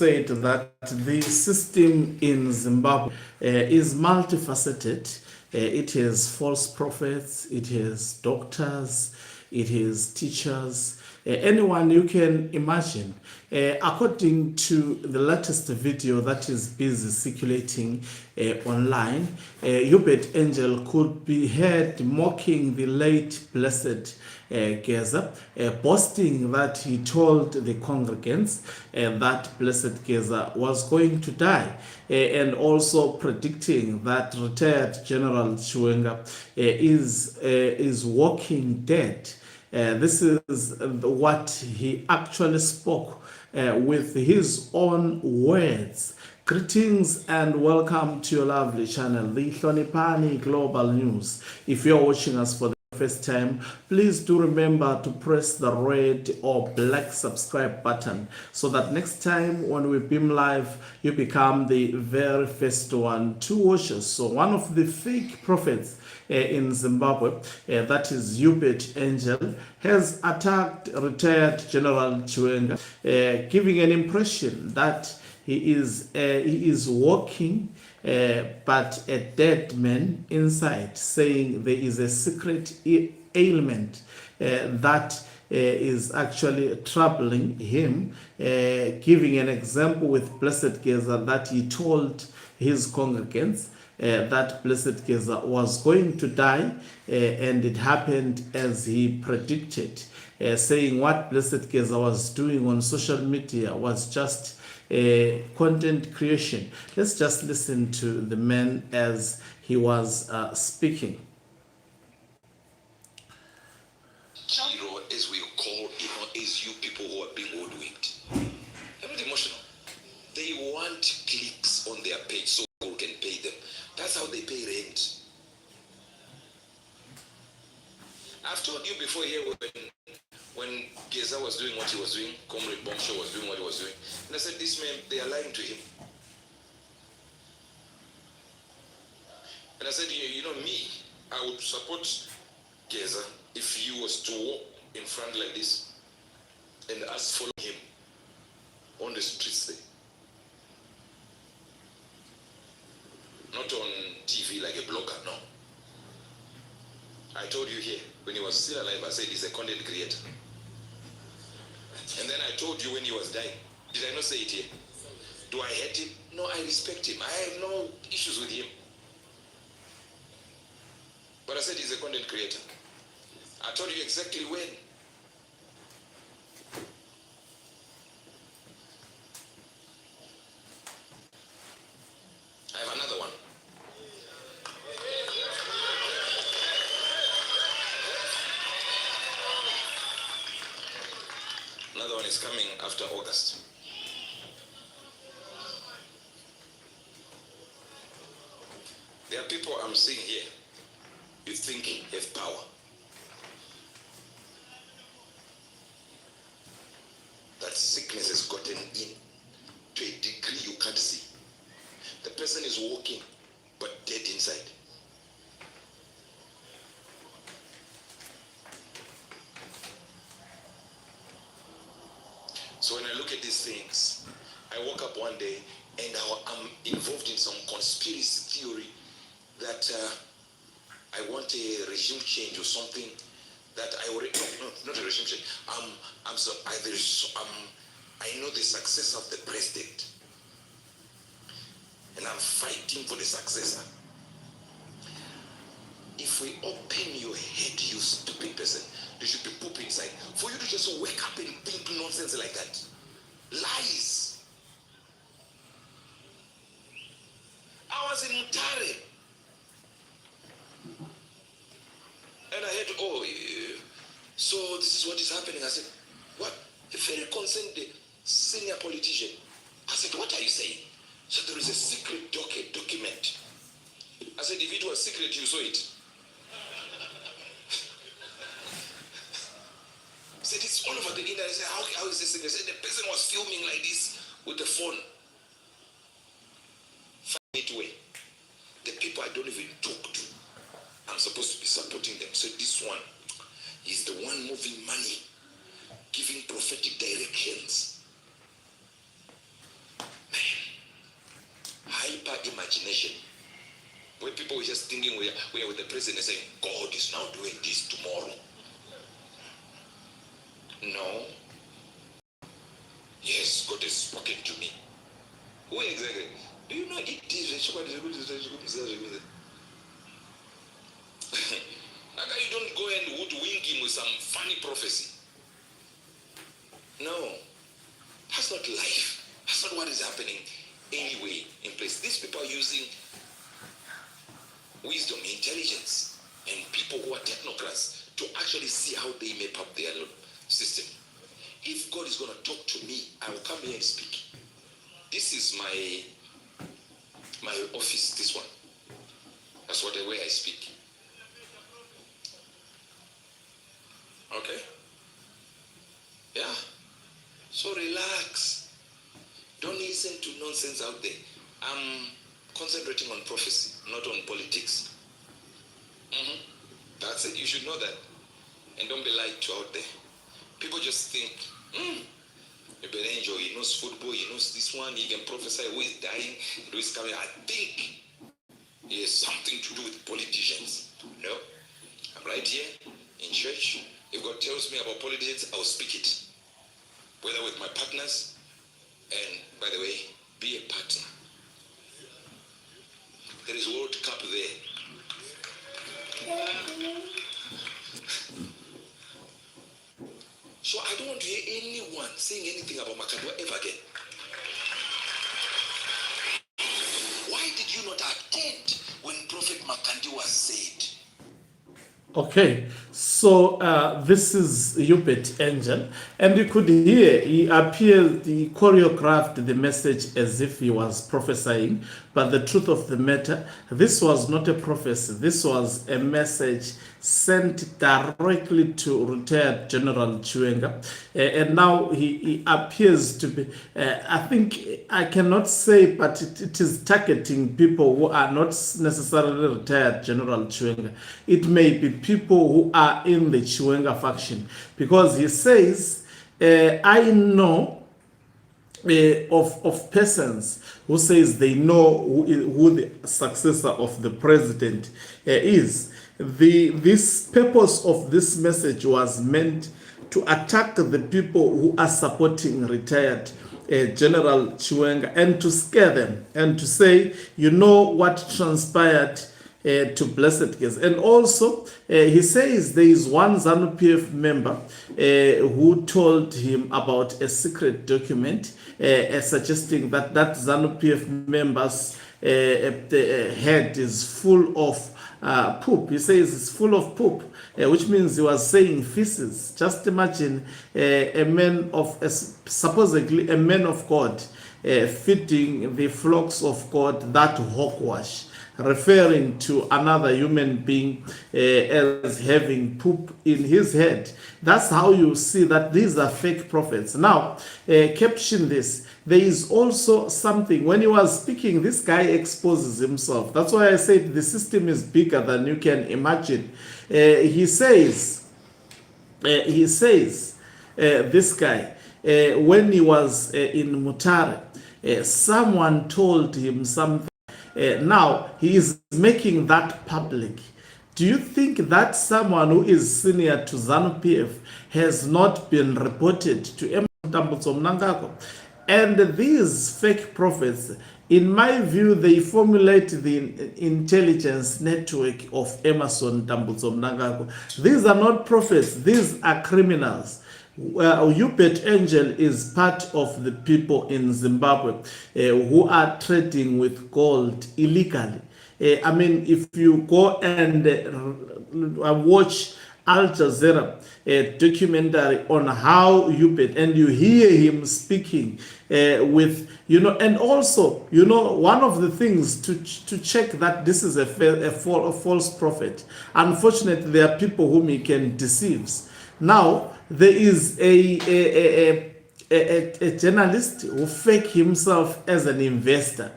said that the system in Zimbabwe is multifaceted. It has false prophets, it has doctors, it has teachers, anyone you can imagine. According to the latest video that is busy circulating online, Eubert Angel could be heard mocking the late Blessed Geza, boasting that he told the congregants that Blessed Geza was going to die, and also predicting that retired General Chiwenga is walking dead. This is what he actually spoke with his own words. Greetings and welcome to your lovely channel, the Hlonipani Global News. If you're watching us for the first time, please do remember to press the red or black subscribe button so that next time when we beam live, you become the very first one to watch us. So one of the fake prophets in Zimbabwe, that is Eubert Angel, has attacked retired General Chiwenga, giving an impression that he is walking but a dead man inside, saying there is a secret ailment that is actually troubling him, giving an example with Blessed Geza that he told his congregants that Blessed Geza was going to die, and it happened as he predicted, saying what Blessed Geza was doing on social media was just content creation. Let's just listen to the man as he was speaking. As we call, is you people who are being hoodwinked. I'm not emotional. They want clicks on their page so people can pay them. That's how they pay rent. I've told you before here when Geza was doing what he was doing, Comrade Bombshell was doing what he was doing, and I said, this man, they are lying to him. And I said, you know me, I would support Geza if he was to walk in front like this and us follow him on the streets there. Not on TV like a blogger, no. I told you here, when he was still alive, I said he's a content creator. And then I told you when he was dying. Did I not say it here? Do I hate him? No, I respect him. I have no issues with him. But I said he's a content creator. I told you exactly when. I have another one. Another one is coming after August. There are people I'm seeing here, you think have power. That sickness has gotten in to a degree you can't see. The person is walking, but dead inside. So when I look at these things, I woke up one day and I'm involved in some conspiracy theory that I want a regime change or something that I already, no, not a regime change. I know the success of the president and I'm fighting for the successor. If we open your head, you stupid person, there should be poop inside. For you to just wake up and think nonsense like that. Lies. I was in Mutare. And I heard, so this is what is happening. I said, what? A very concerned senior politician. I said, what are you saying? So there is a secret document. I said, if it was secret, you saw it. I said, it's all over the internet. I said, how is this secret? I said, the person was filming like this with the phone. Find it way. The people I don't even talk to, I'm supposed to be supporting them. So this one is the one moving money, giving prophetic directions. imagination, where people were just thinking we are with the president saying, God is now doing this tomorrow. No. Yes, God has spoken to me. Who exactly? Do you know it is? You don't go and woodwink him with some funny prophecy. No. That's not life. That's not what is happening anyway in place. These people are using wisdom, intelligence, and people who are technocrats to actually see how they map up their system. If God is going to talk to me, I will come here and speak. This is my office, this one. That's what the way I speak. Okay? Yeah. So relax. Don't listen to nonsense out there. I'm concentrating on prophecy, not on politics. That's it. You should know that. And don't be lied to out there. People just think, Eubert Angel, he knows football, he knows this one, he can prophesy who is dying, who is coming. I think he has something to do with politicians. No. I'm right here in church. If God tells me about politics, I'll speak it. Whether with my partners, and by the way, be a partner. There is World Cup there. So I don't want to hear anyone saying anything about Makandwa ever again. Why did you not attend when Prophet Makandi was said? Okay, so this is Eubert Angel, and you could hear he choreographed the message as if he was prophesying, but the truth of the matter, this was not a prophecy, this was a message sent directly to retired General Chiwenga, and now he appears to be, I think I cannot say, but it is targeting people who are not necessarily retired General Chiwenga. It may be people who are in the Chiwenga faction, because he says, I know of persons who says they know who the successor of the president is. This purpose of this message was meant to attack the people who are supporting retired General Chiwenga, and to scare them and to say, you know what transpired to Blessed Geza. And also, he says there is one ZANU-PF member who told him about a secret document suggesting that ZANU-PF member's head is full of poop. He says it's full of poop, which means he was saying feces. Just imagine a man of, supposedly a man of God, feeding the flocks of God that hogwash, referring to another human being as having poop in his head. That's how you see that these are fake prophets. Now, caption this. There is also something, when he was speaking, this guy exposes himself. That's why I said the system is bigger than you can imagine. He says, this guy, when he was in Mutare, someone told him something. Now, he is making that public. Do you think that someone who is senior to ZANU-PF has not been reported to Emerson Mnangagwa? And these fake prophets, in my view, they formulate the intelligence network of Emerson Mnangagwa. These are not prophets, these are criminals. Eubert Angel is part of the people in Zimbabwe who are trading with gold illegally. I mean, if you go and watch Al Jazeera documentary on how Eubert, and you hear him speaking with, and also, one of the things to check that this is a false prophet. Unfortunately, there are people whom he can deceive. Now, there is a journalist who fake himself as an investor,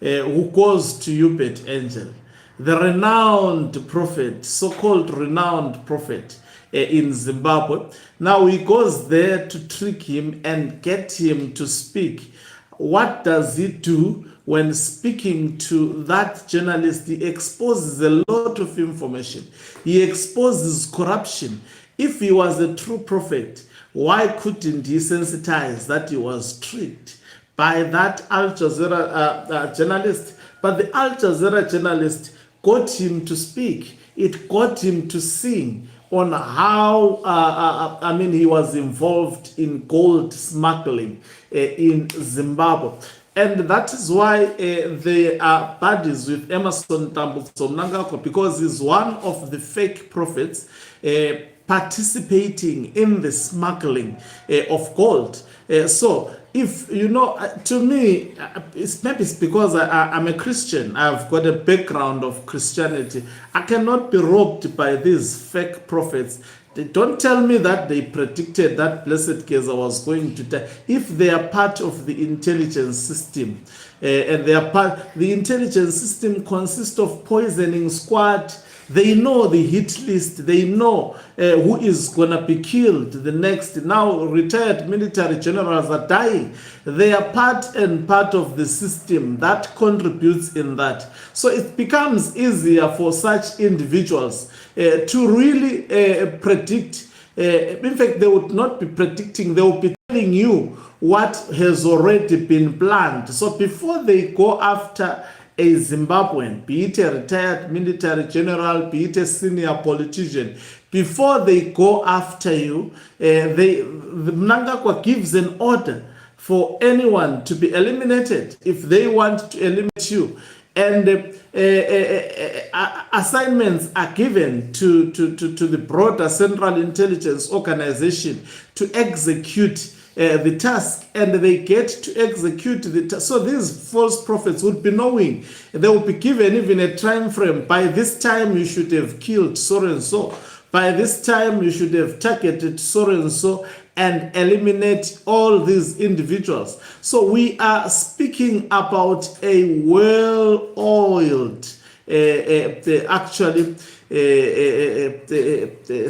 who goes to Eubert Angel, the renowned prophet, so-called renowned prophet in Zimbabwe. Now he goes there to trick him and get him to speak what does he do when speaking to that journalist? He exposes a lot of information. He exposes corruption. If he was a true prophet, why couldn't he sensitize that he was tricked by that Al Jazeera journalist? But the Al Jazeera journalist got him to speak. It got him to sing on how, he was involved in gold smuggling in Zimbabwe. And that is why they are buddies with Emerson Mnangagwa, because he's one of the fake prophets participating in the smuggling of gold. So, if you know, to me, maybe it's because I'm a Christian. I've got a background of Christianity. I cannot be robbed by these fake prophets. They don't tell me that they predicted that Blessed Geza was going to die. If they are part of the intelligence system, and they are the intelligence system consists of poisoning squad. They know the hit list. They know who is going to be killed the next. Now, retired military generals are dying. They are part of the system that contributes in that. So it becomes easier for such individuals to really predict. In fact, they would not be predicting. They will be telling you what has already been planned. So before they go after a Zimbabwean, be it a retired military general, be it a senior politician, before they go after you, the Mnangagwa gives an order for anyone to be eliminated if they want to eliminate you. And assignments are given to the broader Central Intelligence Organization to execute the task, and they get to execute the task. So these false prophets would be knowing. They will be given even a time frame. By this time, you should have killed so and so. By this time, you should have targeted so and so and eliminate all these individuals. So we are speaking about a well-oiled,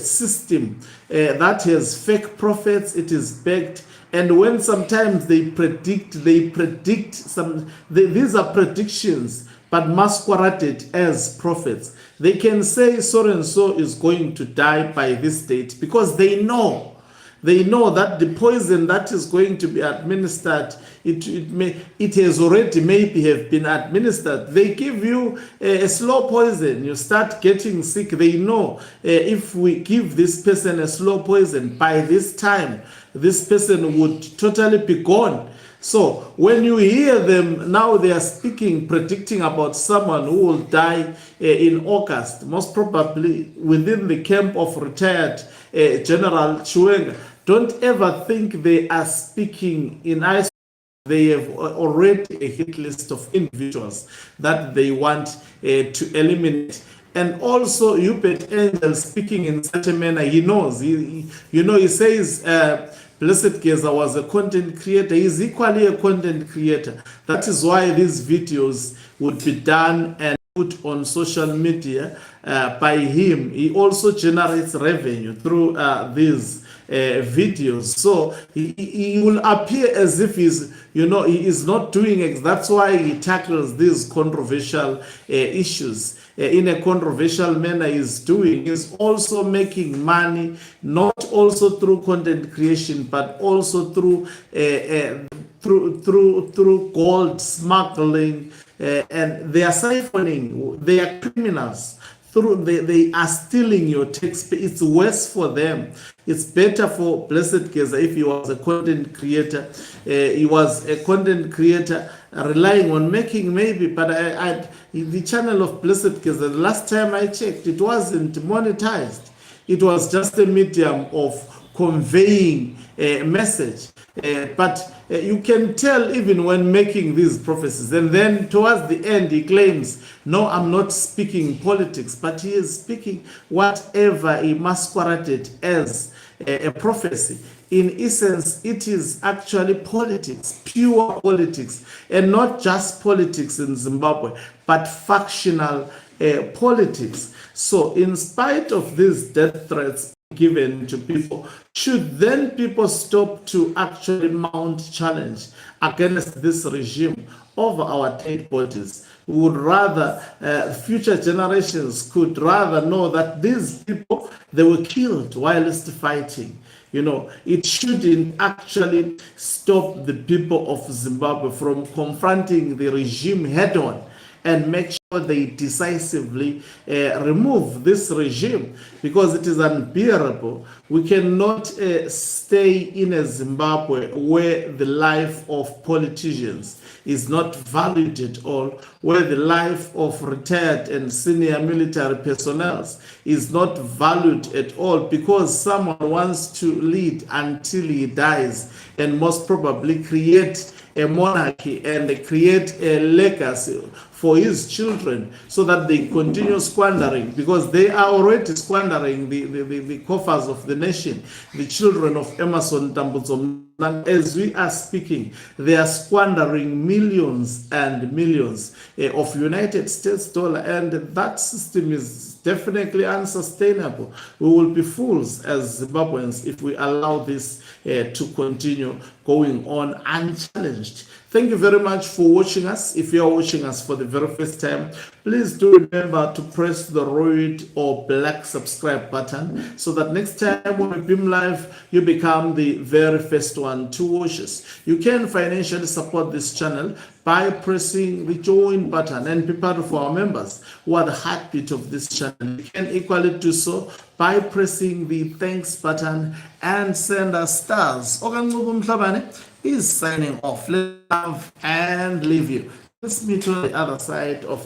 system that has fake prophets. It is backed. And when sometimes they predict some, these are predictions, but masqueraded as prophets. They can say so and so is going to die by this date because they know that the poison that is going to be administered, it has already maybe have been administered. They give you a slow poison, you start getting sick. They know if we give this person a slow poison, by this time, this person would totally be gone. So when you hear them now, they are speaking, predicting about someone who will die in August, most probably within the camp of retired General Chiwenga. Don't ever think they are speaking in isolation. They have already a hit list of individuals that they want to eliminate. And also, Eubert Angel speaking in such a manner, he knows. He says Blessed Geza was a content creator. He is equally a content creator. That is why these videos would be done and put on social media by him. He also generates revenue through these videos. So he will appear as if he is not doing it. That's why he tackles these controversial issues in a controversial manner. Is also making money, not also through content creation, but also through gold smuggling, and they are siphoning. They are criminals. They are stealing your text. It's worse for them. It's better for Blessed Geza if he was a content creator. He was a content creator relying on making maybe, but the channel of Blessed Geza, the last time I checked, it wasn't monetized. It was just a medium of conveying a message. But you can tell even when making these prophecies. And then towards the end, he claims, no, I'm not speaking politics, but he is speaking whatever he masqueraded as a prophecy. In essence, it is actually politics, pure politics, and not just politics in Zimbabwe, but factional politics. So in spite of these death threats, given to people, should then people stop to actually mount challenge against this regime over our dead bodies. We would rather, future generations could rather know that these people, they were killed whilst fighting. You know, it shouldn't actually stop the people of Zimbabwe from confronting the regime head on and make sure they decisively remove this regime, because it is unbearable. We cannot stay in a Zimbabwe where the life of politicians is not valued at all, where the life of retired and senior military personnel is not valued at all, because someone wants to lead until he dies and most probably create a monarchy and create a legacy for his children so that they continue squandering, because they are already squandering the coffers of the nation. The children of Emerson Tambudzo, as we are speaking, they are squandering millions and millions of United States dollar, and that system is definitely unsustainable. We will be fools as Zimbabweans if we allow this to continue going on unchallenged. Thank you very much for watching us. If you are watching us for the very first time, please do remember to press the red or black subscribe button so that next time when we beam live, you become the very first one to watch us. You can financially support this channel by pressing the join button and be part of our members who are the heartbeat of this channel. You can equally do so by pressing the thanks button and send us stars. Okanqubo Mhlabane is signing off. Love and leave you. Let's meet on the other side of